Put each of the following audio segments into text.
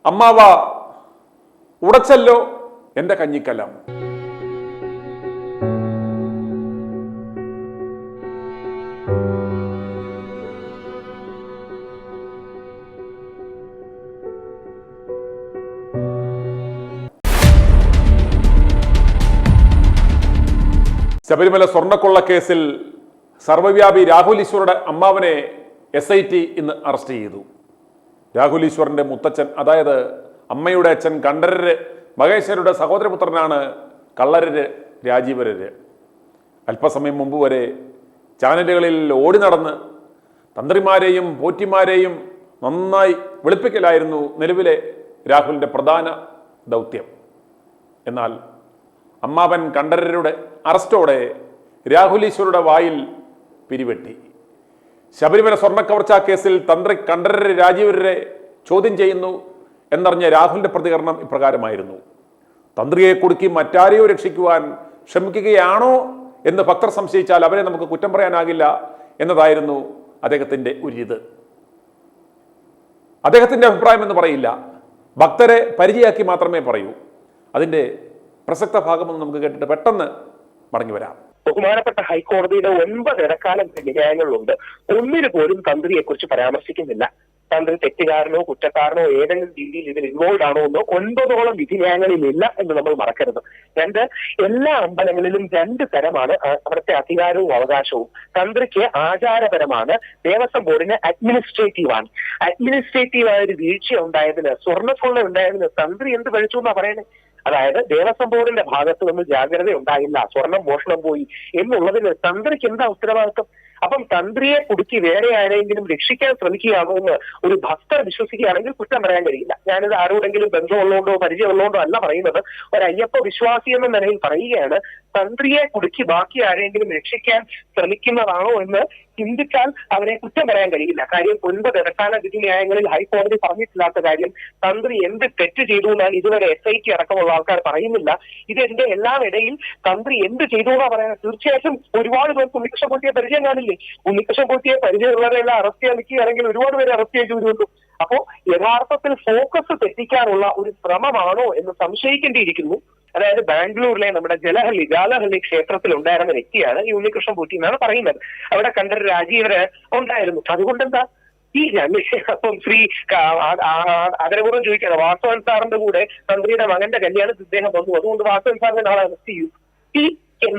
അമ്മാവ ഉടച്ചല്ലോ എൻ്റെ കഞ്ഞിക്കലം. ശബരിമല സ്വർണ്ണക്കൊള്ള കേസിൽ സർവ്വവ്യാപി രാഹുൽ ഈശ്വറുടെ അമ്മാവനെ SIT ഇന്ന് അറസ്റ്റ് ചെയ്തു. രാഹുൽ ഈശ്വറിന്റെ മുത്തച്ഛൻ, അതായത് അമ്മയുടെ അച്ഛൻ കണ്ഠരര് മഹേശ്വരുടെ സഹോദരപുത്രനാണ് കള്ളരര് രാജീവരര്. അല്പസമയം മുമ്പ് വരെ ചാനലുകളിൽ ഓടി നടന്ന് തന്ത്രിമാരെയും പോറ്റിമാരെയും നന്നായി വെളുപ്പിക്കലായിരുന്നു നിലവിലെ രാഹുലിന്റെ പ്രധാന ദൗത്യം. എന്നാൽ അമ്മാവൻ കണ്ഠരരുടെ അറസ്റ്റോടെ രാഹുൽ ഈശ്വറുടെ വായിൽ പിരിവെട്ടി. ശബരിമല സ്വർണ്ണക്കവർച്ചാ കേസിൽ തന്ത്രി കണ്ഠരര് രാജീവരരെ ചോദ്യം ചെയ്യുന്നു എന്നറിഞ്ഞ രാഹുലിന്റെ പ്രതികരണം ഇപ്രകാരമായിരുന്നു: തന്ത്രിയെ കുടുക്കി മറ്റാരെയോ രക്ഷിക്കുവാൻ ശ്രമിക്കുകയാണോ എന്ന് ഭക്തർ സംശയിച്ചാൽ അവരെ നമുക്ക് കുറ്റം പറയാനാകില്ല എന്നതായിരുന്നു അദ്ദേഹത്തിന്റെ ഒരു ഇത്. അദ്ദേഹത്തിന്റെ അഭിപ്രായം എന്ന് പറയില്ല, ഭക്തരെ പരിചയമാക്കി മാത്രമേ പറയൂ. അതിന്റെ പ്രസക്ത ഭാഗമൊന്നും നമുക്ക് കേട്ടിട്ട് പെട്ടെന്ന് മടങ്ങി വരാം. ബഹുമാനപ്പെട്ട ഹൈക്കോടതിയുടെ 9 ഇടക്കാലം ന്യായങ്ങളുണ്ട്. ഒന്നിനു പോലും തന്ത്രിയെക്കുറിച്ച് പരാമർശിക്കുന്നില്ല. തന്ത്രി തെറ്റുകാരനോ കുറ്റക്കാരനോ ഏതെങ്കിലും രീതിയിൽ ഇതിൽ ഇൻവോൾവ് ആണോ എന്ന് 9ഓളം വിധിന്യായങ്ങളിലില്ല എന്ന് നമ്മൾ മറക്കരുത്. 2, എല്ലാ അമ്പലങ്ങളിലും 2 തരമാണ് അവിടുത്തെ അധികാരവും അവകാശവും. തന്ത്രിക്ക് ആചാരപരമാണ്, ദേവസ്വം ബോർഡിന് അഡ്മിനിസ്ട്രേറ്റീവാണ്. അഡ്മിനിസ്ട്രേറ്റീവായ ഒരു വീഴ്ച ഉണ്ടായതിന്, സ്വർണ്ണക്കൊള്ള ഉണ്ടായതിന് തന്ത്രി എന്ത് കഴിച്ചു എന്നാ പറയുന്നത്? അതായത് ദേവസ്വം ബോർഡിന്റെ ഭാഗത്ത് നിന്ന് ജാഗ്രത ഉണ്ടായില്ല, സ്വർണം മോഷണം പോയി എന്നുള്ളതിന് തന്ത്രിക്ക് എന്താ ഉത്തരവാദിത്വം? അപ്പം തന്ത്രിയെ കുടുക്കി വേറെ ആരെങ്കിലും രക്ഷിക്കാൻ ശ്രമിക്കുകയാണോ എന്ന് ഒരു ഭക്തർ വിശ്വസിക്കുകയാണെങ്കിൽ കുറ്റം പറയാൻ കഴിയില്ല. ഞാനിത് ആരോടെങ്കിലും ബന്ധമുള്ളതുകൊണ്ടോ പരിചയമുള്ളതുകൊണ്ടോ അല്ല പറയുന്നത്. ഒരു അയ്യപ്പ വിശ്വാസി എന്ന നിലയിൽ പറയുകയാണ്, തന്ത്രിയെ കുടുക്കി ബാക്കി ആരെങ്കിലും രക്ഷിക്കാൻ ശ്രമിക്കുന്നതാണോ എന്ന് ചിന്തിച്ചാൽ അവരെ കുറ്റം പറയാൻ കഴിയില്ല. കാര്യം 9 ഇടക്കാല വിധിന്യായങ്ങളിൽ ഹൈക്കോടതി പറഞ്ഞിട്ടില്ലാത്ത കാര്യം തന്ത്രി എന്ത് തെറ്റ് ചെയ്തു എന്നാൽ ഇതുവരെ SIT അടക്കമുള്ള ആൾക്കാർ പറയുന്നില്ല. ഇതിന്റെ എല്ലാം ഇടയിൽ തന്ത്രി എന്ത് ചെയ്തു എന്നാ പറയാൻ തീർച്ചയായിട്ടും ഒരുപാട് പേർക്ക് ഉണ്ണികൃഷ്ണൻ പോറ്റിയെ പരിചയം കാണില്ലേ? ഉണ്ണികൃഷ്ണൻ പോറ്റിയെ പരിചയമുള്ളവരെല്ലാം അറസ്റ്റ് ചെയ്യാൻ നിൽക്കുകയാണെങ്കിൽ ഒരുപാട് പേരെ അറസ്റ്റ് ചെയ്തു വരുമല്ലോ. അപ്പോ യഥാർത്ഥത്തിൽ ഫോക്കസ് തെറ്റിക്കാനുള്ള ഒരു ശ്രമമാണോ എന്ന് സംശയിക്കേണ്ടിയിരിക്കുന്നു. അതായത് ബാംഗ്ലൂരിലെ നമ്മുടെ ജാലഹള്ളി ക്ഷേത്രത്തിൽ ഉണ്ടായിരുന്ന വ്യക്തിയാണ് ഈ ഉണ്ണികൃഷ്ണൻ പോറ്റി എന്നാണ് പറയുന്നത്. അവിടെ കണ്ഠരര് രാജീവര് ഉണ്ടായിരുന്നു. അതുകൊണ്ടെന്താ ഈ അപ്പം ശ്രീ ആദരപൂർവ്വം ചോദിക്കുകയാണ്, വാസവൻ സാറിന്റെ കൂടെ തന്ത്രിയുടെ മകന്റെ കല്യാണത്തിൽ ഇദ്ദേഹം വന്നു, അതുകൊണ്ട് വാസവൻ സാറിനെ നാളെ അറസ്റ്റ് ചെയ്യൂ. ഈ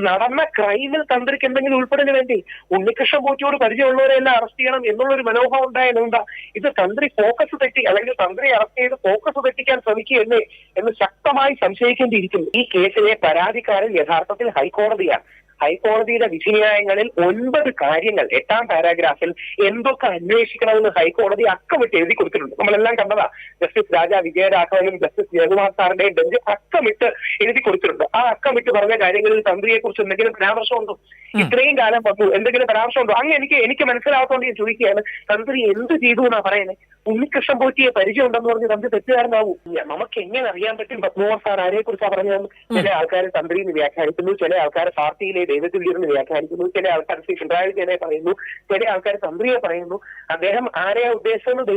നടന്ന ക്രൈമിൽ തന്ത്രിക്ക് എന്തെങ്കിലും ഉൾപ്പെടാൻ വേണ്ടി ഉണ്ണികൃഷ്ണൻ പോറ്റിയോട് പരിചയമുള്ളവരെല്ലാം അറസ്റ്റ് ചെയ്യണം എന്നുള്ളൊരു മനോഭാവം ഉണ്ടായാലും എന്താ? ഇത് തന്ത്രി ഫോക്കസ് തെറ്റി, അല്ലെങ്കിൽ തന്ത്രി അറസ്റ്റ് ചെയ്ത് ഫോക്കസ് തെറ്റിക്കാൻ ശ്രമിക്കുകയല്ലേ എന്ന് ശക്തമായി സംശയിക്കേണ്ടിയിരിക്കുന്നു. ഈ കേസിലെ പരാതിക്കാരൻ യഥാർത്ഥത്തിൽ ഹൈക്കോടതിയാണ്. ഹൈക്കോടതിയുടെ വിധിന്യായങ്ങളിൽ 9 കാര്യങ്ങൾ 8ാം പാരാഗ്രാഫിൽ എന്തൊക്കെ അന്വേഷിക്കണമെന്ന് ഹൈക്കോടതി അക്കമിട്ട് എഴുതി കൊടുത്തിട്ടുണ്ട്. നമ്മളെല്ലാം കണ്ടതാ. ജസ്റ്റിസ് രാജാ വിജയരാഘവനും ജസ്റ്റിസ് ജയകുമാർ സാറിന്റെയും ബെഞ്ച് അക്കമിട്ട് എഴുതി കൊടുത്തിട്ടുണ്ട്. ആ അക്കമിട്ട് പറഞ്ഞ കാര്യങ്ങളിൽ തന്ത്രിയെ കുറിച്ച് എന്തെങ്കിലും പരാമർശമുണ്ടോ? ഇത്രയും കാലം വന്നു, എന്തെങ്കിലും പരാമർശമുണ്ടോ? അങ്ങ് എനിക്ക് മനസ്സിലാവാത്തോണ്ട് ഞാൻ ചോദിക്കുകയാണ്, തന്ത്രി എന്ത് ചെയ്തു എന്നാ പറയുന്നത്? ഉണ്ണികൃഷ്ണൻ പോറ്റിയെ പരിചയം ഉണ്ടെന്ന് പറഞ്ഞ് തന്ത്രി തെറ്റുകാരനാവും? നമുക്ക് എങ്ങനെ അറിയാൻ പറ്റും പത്മകുമാർ സാർ ആരെ കുറിച്ചാണ് പറഞ്ഞത്? ചില ആൾക്കാർ തന്ത്രിന്ന് വ്യാഖ്യാനിക്കുന്നു, ചില ആൾക്കാർ പാർട്ടിയിലെ ദൈവത്തുല്യർന്ന് വ്യാഖ്യാനിക്കുന്നു, ചില ആൾക്കാർ ശ്രീ പിണറായി വിജയനെ പറയുന്നു, ചില ആൾക്കാർ തന്ത്രിയെ പറയുന്നു. അദ്ദേഹം ആരെയാ ഉദ്ദേശിച്ചതെന്ന്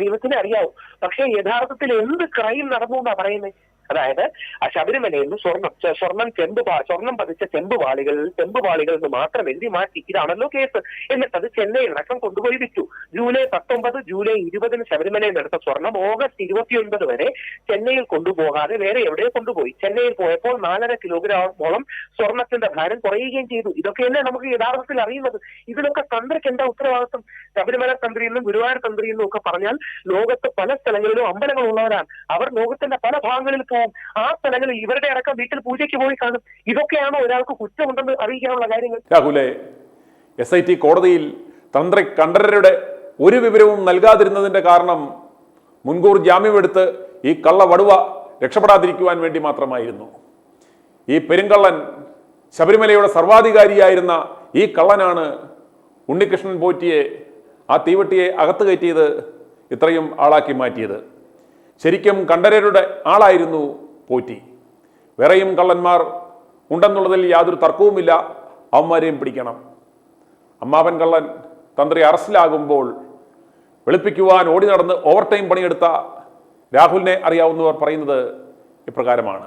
ദൈവത്തിനെ അറിയാവൂ. പക്ഷേ യഥാർത്ഥത്തിൽ എന്ത് ക്രൈം നടന്നു എന്നാ പറയുന്നത്? അതായത് ശബരിമലയിൽ നിന്ന് സ്വർണം പതിച്ച ചെമ്പുപാളികളിൽ നിന്ന് മാത്രം എഴുതി മാറ്റി. ഇതാണല്ലോ കേസ്. എന്നിട്ട് അത് ചെന്നൈയിലടക്കം കൊണ്ടുപോയി വിറ്റു. ജൂലൈ 19, ജൂലൈ 20 ശബരിമലയിൽ നടത്ത സ്വർണം ഓഗസ്റ്റ് 29 വരെ ചെന്നൈയിൽ കൊണ്ടുപോകാതെ വേറെ എവിടെ കൊണ്ടുപോയി. ചെന്നൈയിൽ പോയപ്പോൾ 4.5 കിലോഗ്രാമോളം സ്വർണത്തിന്റെ ഭാരം കുറയുകയും ചെയ്തു. ഇതൊക്കെയല്ലേ നമുക്ക് യഥാർത്ഥത്തിൽ അറിയുന്നത്. ഇതിലൊക്കെ തന്ത്രിക്ക് എന്താ ഉത്തരവാദിത്വം? ശബരിമല തന്ത്രിയെന്നും ഗുരുവായൂർ തന്ത്രിയെന്നും ഒക്കെ പറഞ്ഞാൽ ലോകത്ത് പല സ്ഥലങ്ങളിലും അമ്പലങ്ങളുള്ളവരാണ്. അവർ ലോകത്തിന്റെ പല ഭാഗങ്ങളിൽ പോകും. ആ സ്ഥലങ്ങളിൽ ഇവരുടെ അടക്കം വീട്ടിൽ പൂജയ്ക്ക് പോയി കാണും. ഇതൊക്കെയാണോ ഒരാൾക്ക് കുറ്റമുണ്ടെന്ന് അറിയിക്കാനുള്ള കാര്യങ്ങൾ? രാഹുലെ, SIT കോടതിയിൽ തന്ത്രി കണ്ഠരരുടെ ഒരു വിവരവും നൽകാതിരുന്നതിന്റെ കാരണം മുൻകൂർ ജാമ്യമെടുത്ത് ഈ കള്ള വടുവ രക്ഷപ്പെടാതിരിക്കുവാൻ വേണ്ടി മാത്രമായിരുന്നു. ഈ പെരുങ്കള്ളൻ, ശബരിമലയുടെ സർവാധികാരിയായിരുന്ന ഈ കള്ളനാണ് ഉണ്ണികൃഷ്ണൻ പോറ്റിയെ, ആ തീവട്ടിയെ അകത്ത് കയറ്റിയത്, ഇത്രയും ആളാക്കി മാറ്റിയത്. ശരിക്കും കണ്ഠരരുടെ ആളായിരുന്നു പോറ്റി. വേറെയും കള്ളന്മാർ ഉണ്ടെന്നുള്ളതിൽ യാതൊരു തർക്കവുമില്ല. അവന്മാരെയും പിടിക്കണം. അമ്മാവൻ കള്ളൻ തന്ത്രി അറസ്റ്റിലാകുമ്പോൾ വെളുപ്പിക്കുവാൻ ഓടി നടന്ന് ഓവർ ടൈം പണിയെടുത്ത രാഹുലിനെ അറിയാവുന്നവർ പറയുന്നത് ഇപ്രകാരമാണ്: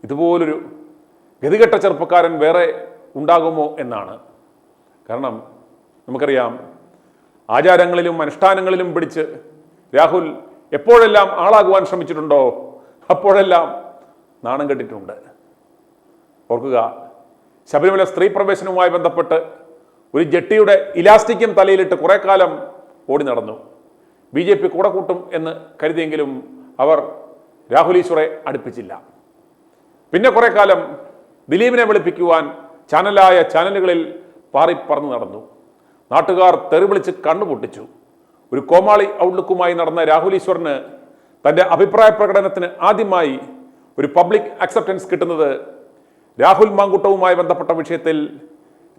ഇതുപോലൊരു ഗതികെട്ട ചെറുപ്പക്കാരൻ വേറെ ഉണ്ടാകുമോ എന്നാണ്. കാരണം നമുക്കറിയാം, ആചാരങ്ങളിലും അനുഷ്ഠാനങ്ങളിലും പിടിച്ച് രാഹുൽ എപ്പോഴെല്ലാം ആളാകുവാൻ ശ്രമിച്ചിട്ടുണ്ടോ അപ്പോഴെല്ലാം നാണം കെട്ടിട്ടുണ്ട്. ഓർക്കുക, ശബരിമല സ്ത്രീ പ്രവേശനവുമായി ബന്ധപ്പെട്ട് ഒരു ജട്ടിയുടെ ഇലാസ്റ്റിക്കും തലയിലിട്ട് കുറെ കാലം ഓടി നടന്നു. BJP കൂടെ കൂട്ടും എന്ന് കരുതിയെങ്കിലും അവർ രാഹുൽ ഈശ്വറെ അടുപ്പിച്ചില്ല. പിന്നെ കുറെ കാലം ദിലീപിനെ വെളുപ്പിക്കുവാൻ ചാനലുകളിൽ പാറിപ്പറന്ന് നടന്നു. നാട്ടുകാർ തെറിവിളിച്ച് കണ്ണുപൊട്ടിച്ചു. ഒരു കോമാളി ഔട്ട്ലുക്കുമായി നടന്ന രാഹുൽ ഈശ്വറിന് തൻ്റെ അഭിപ്രായ പ്രകടനത്തിന് ആദ്യമായി ഒരു പബ്ലിക് അക്സെപ്റ്റൻസ് കിട്ടുന്നത് രാഹുൽ മാങ്കൂട്ടവുമായി ബന്ധപ്പെട്ട വിഷയത്തിൽ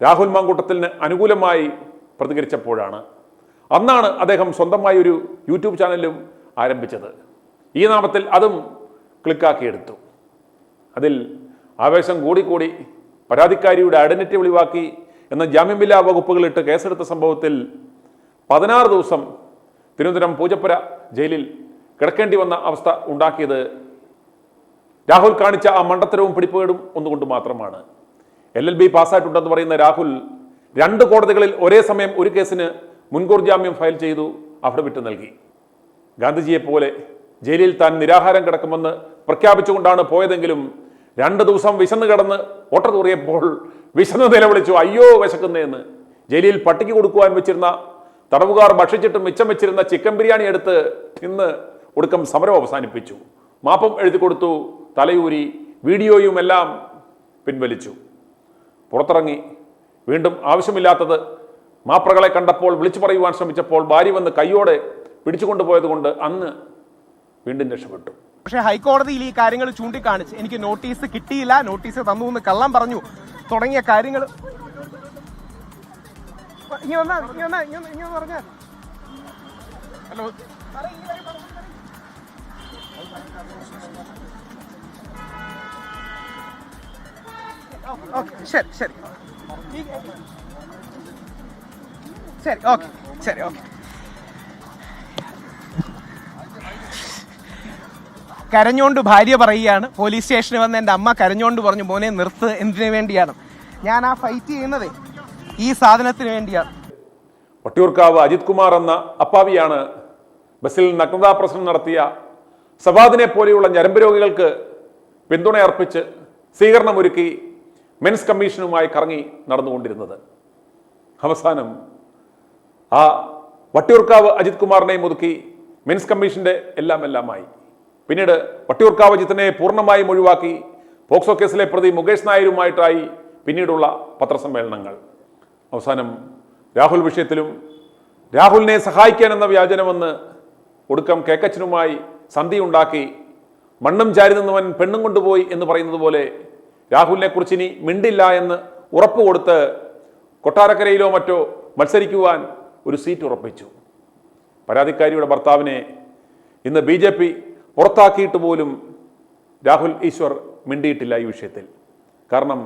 രാഹുൽ മാങ്കൂട്ടത്തിന് അനുകൂലമായി പ്രതികരിച്ചപ്പോഴാണ്. അന്നാണ് അദ്ദേഹം സ്വന്തമായി ഒരു യൂട്യൂബ് ചാനലും ആരംഭിച്ചത്. ഈ നാമത്തിൽ അതും ക്ലിക്കാക്കിയെടുത്തു. അതിൽ ആവേശം കൂടിക്കൂടി പരാതിക്കാരിയുടെ ഐഡന്റിറ്റി വെളിവാക്കി എന്ന ജാമ്യമില്ലാ വകുപ്പുകളിട്ട് കേസെടുത്ത സംഭവത്തിൽ 16 ദിവസം തിരുവനന്തപുരം പൂജപ്പുര ജയിലിൽ കിടക്കേണ്ടി വന്ന അവസ്ഥ ഉണ്ടാക്കിയത് രാഹുൽ കാണിച്ച ആ മണ്ടത്തരവും പിടിപ്പുകേടും ഒന്നുകൊണ്ട് മാത്രമാണ്. LLB പാസ്സായിട്ടുണ്ടെന്ന് പറയുന്ന രാഹുൽ 2 കോടതികളിൽ ഒരേ സമയം ഒരു കേസിന് മുൻകൂർ ജാമ്യം ഫയൽ ചെയ്തു, അഫിഡവിറ്റ് നൽകി. ഗാന്ധിജിയെ പോലെ ജയിലിൽ താൻ നിരാഹാരം കിടക്കുമെന്ന് പ്രഖ്യാപിച്ചുകൊണ്ടാണ് പോയതെങ്കിലും 2 ദിവസം വിശന്ന് കിടന്ന് ഓട്ട തൂറിയപ്പോൾ വിശന്ന് നിലവിളിച്ചു, അയ്യോ വിശക്കുന്നതെന്ന്. ജയിലിൽ പട്ടിക്ക് കൊടുക്കുവാൻ വെച്ചിരുന്ന തടവുകാർ ഭക്ഷിച്ചിട്ട് മിച്ചം വെച്ചിരുന്ന ചിക്കൻ ബിരിയാണി എടുത്ത് ഇന്ന് ഒടുക്കം സമരം അവസാനിപ്പിച്ചു. മാപ്പും എഴുതി കൊടുത്തു, തലയൂരി, വീഡിയോയും എല്ലാം പിൻവലിച്ചു. പുറത്തിറങ്ങി വീണ്ടും ആവശ്യമില്ലാത്തത് മാപ്രകളെ കണ്ടപ്പോൾ വിളിച്ചു പറയുവാൻ ശ്രമിച്ചപ്പോൾ ഭാര്യ വന്ന് കയ്യോടെ പിടിച്ചുകൊണ്ടുപോയത് കൊണ്ട് അന്ന് വീണ്ടും രക്ഷപ്പെട്ടു. പക്ഷേ ഹൈക്കോടതിയിൽ ഈ കാര്യങ്ങൾ ചൂണ്ടിക്കാണിച്ച് എനിക്ക് നോട്ടീസ് കിട്ടിയില്ല, നോട്ടീസ് തന്നു എന്ന് കള്ളം പറഞ്ഞു തുടങ്ങിയ കാര്യങ്ങൾ പറഞ്ഞാൽ ഹലോ ഓക്കെ ശരി ശരി ശരി ഓക്കെ ശരി ഓക്കെ. കരഞ്ഞോണ്ട് ഭാര്യ പറയുകയാണ്, പോലീസ് സ്റ്റേഷനിൽ വന്ന് എൻ്റെ അമ്മ കരഞ്ഞോണ്ട് പറഞ്ഞു, മോനെ നിർത്ത്, എന്തിനു വേണ്ടിയാണ് ഞാൻ ആ ഫൈറ്റ് ചെയ്യുന്നത്? ഈ സാധനത്തിന് വേണ്ടിയാണ്. വട്ടിയൂർക്കാവ് അജിത് കുമാർ എന്ന അപ്പാവിയാണ് ബസ്സിൽ നഗ്നതാ പ്രശ്നം നടത്തിയ സവാദിനെ പോലെയുള്ള ഞരമ്പ് രോഗികൾക്ക് പിന്തുണ അർപ്പിച്ച് സ്വീകരണമൊരുക്കി മെൻസ് കമ്മീഷനുമായി കറങ്ങി നടന്നുകൊണ്ടിരുന്നത്. അവസാനം ആ വട്ടിയൂർക്കാവ് അജിത് കുമാറിനെയും ഒതുക്കി മെൻസ് കമ്മീഷന്റെ എല്ലാമായി. പിന്നീട് വട്ടിയൂർക്കാവ് അജിത്തിനെ പൂർണ്ണമായും ഒഴിവാക്കി പോക്സോ കേസിലെ പ്രതി മുകേഷ് നായരുമായിട്ടായി പിന്നീടുള്ള പത്രസമ്മേളനങ്ങൾ. അവസാനം രാഹുൽ വിഷയത്തിലും രാഹുലിനെ സഹായിക്കാൻ എന്ന വ്യാജനമെന്ന് ഒടുക്കം കേക്കച്ചനുമായി സന്ധിയുണ്ടാക്കി മണ്ണും ചാരി നിന്നവൻ പെണ്ണും കൊണ്ടുപോയി എന്ന് പറയുന്നത് പോലെ രാഹുലിനെ കുറിച്ച് ഇനി മിണ്ടില്ല എന്ന് ഉറപ്പ് കൊടുത്ത് കൊട്ടാരക്കരയിലോ മറ്റോ മത്സരിക്കുവാൻ ഒരു സീറ്റ് ഉറപ്പിച്ചു. പരാതിക്കാരിയുടെ ഭർത്താവിനെ ഇന്ന് BJP പുറത്താക്കിയിട്ട് പോലും രാഹുൽ ഈശ്വർ മിണ്ടിയിട്ടില്ല ഈ വിഷയത്തിൽ. കാരണം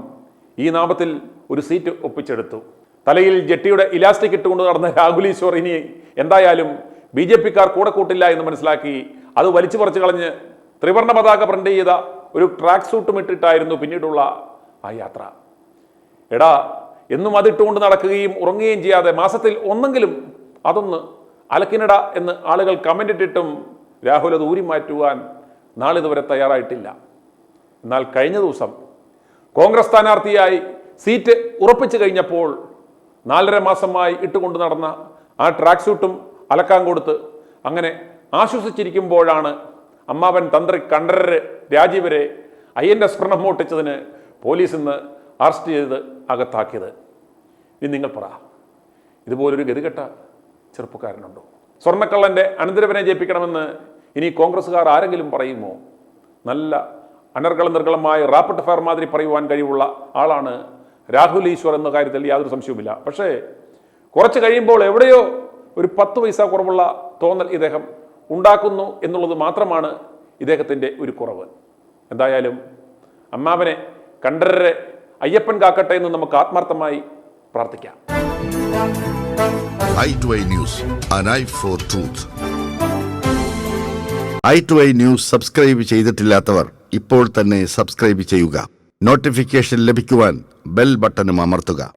ഈ നാമത്തിൽ ഒരു സീറ്റ് ഒപ്പിച്ചെടുത്തു. തലയിൽ ജെട്ടിയുടെ ഇലാസ്റ്റിക് ഇട്ടുകൊണ്ട് നടന്ന രാഹുൽ ഈശ്വർ ഇനി എന്തായാലും BJP-ക്കാർ കൂടെ കൂട്ടില്ല എന്ന് മനസ്സിലാക്കി അത് വലിച്ചു പറിച്ചു കളഞ്ഞ് ത്രിവർണ്ണ പതാക പ്രിന്റ് ചെയ്ത ഒരു ട്രാക്ക് സൂട്ടും ഇട്ടിട്ടായിരുന്നു പിന്നീടുള്ള ആ യാത്ര. എടാ, എന്നും അതിട്ടുകൊണ്ട് നടക്കുകയും ഉറങ്ങുകയും ചെയ്യാതെ മാസത്തിൽ ഒന്നെങ്കിലും അതൊന്ന് അലക്കിനിട എന്ന് ആളുകൾ കമന്റ് ഇട്ടിട്ടും രാഹുൽ അത് ഊരി മാറ്റുവാൻ നാളിതുവരെ തയ്യാറായിട്ടില്ല. എന്നാൽ കഴിഞ്ഞ ദിവസം കോൺഗ്രസ് സ്ഥാനാർത്ഥിയായി സീറ്റ് ഉറപ്പിച്ചു കഴിഞ്ഞപ്പോൾ 4.5 മാസമായി ഇട്ടുകൊണ്ട് നടന്ന ആ ട്രാക്ക് സൂട്ടും അലക്കാൻ കൊടുത്ത് അങ്ങനെ ആശ്വസിച്ചിരിക്കുമ്പോഴാണ് അമ്മാവൻ തന്ത്രി കണ്ഠരര് രാജീവരെ INS സ്വർണം മോട്ടിച്ചതിന് പോലീസ് ഇന്ന് അറസ്റ്റ് ചെയ്ത് അകത്താക്കിയത്. ഇനി നിങ്ങൾ പറ, ഇതുപോലൊരു ഗതികെട്ട ചെറുപ്പക്കാരനുണ്ടോ? സ്വർണ്ണക്കള്ളന്റെ അനന്തരവനെ ജയിപ്പിക്കണമെന്ന് ഇനി കോൺഗ്രസ്സുകാർ ആരെങ്കിലും പറയുമോ? നല്ല അനർഗള റാപ്പിഡ് ഫയർ മാതിരി പറയുവാൻ കഴിവുള്ള ആളാണ് രാഹുൽ ഈശ്വർ എന്ന കാര്യത്തിൽ യാതൊരു സംശയവുമില്ല. പക്ഷേ കുറച്ച് കഴിയുമ്പോൾ എവിടെയോ ഒരു 10 പൈസ കുറവുള്ള തോന്നൽ ഇദ്ദേഹം ഉണ്ടാക്കുന്നു എന്നുള്ളത് മാത്രമാണ് ഇദ്ദേഹത്തിൻ്റെ ഒരു കുറവ്. എന്തായാലും അമ്മാവനെ കണ്ഠരരെ അയ്യപ്പൻ കാക്കട്ടെ എന്ന് നമുക്ക് ആത്മാർത്ഥമായി പ്രാർത്ഥിക്കാം. i2i News, an eye for truth. i2i news subscribe ചെയ്തിട്ടില്ലാത്തവർ ഇപ്പോൾ തന്നെ സബ്സ്ക്രൈബ് ചെയ്യുക. നോട്ടിഫിക്കേഷൻ ലഭിക്കുവാൻ ബെൽ ബട്ടണും അമർത്തുക.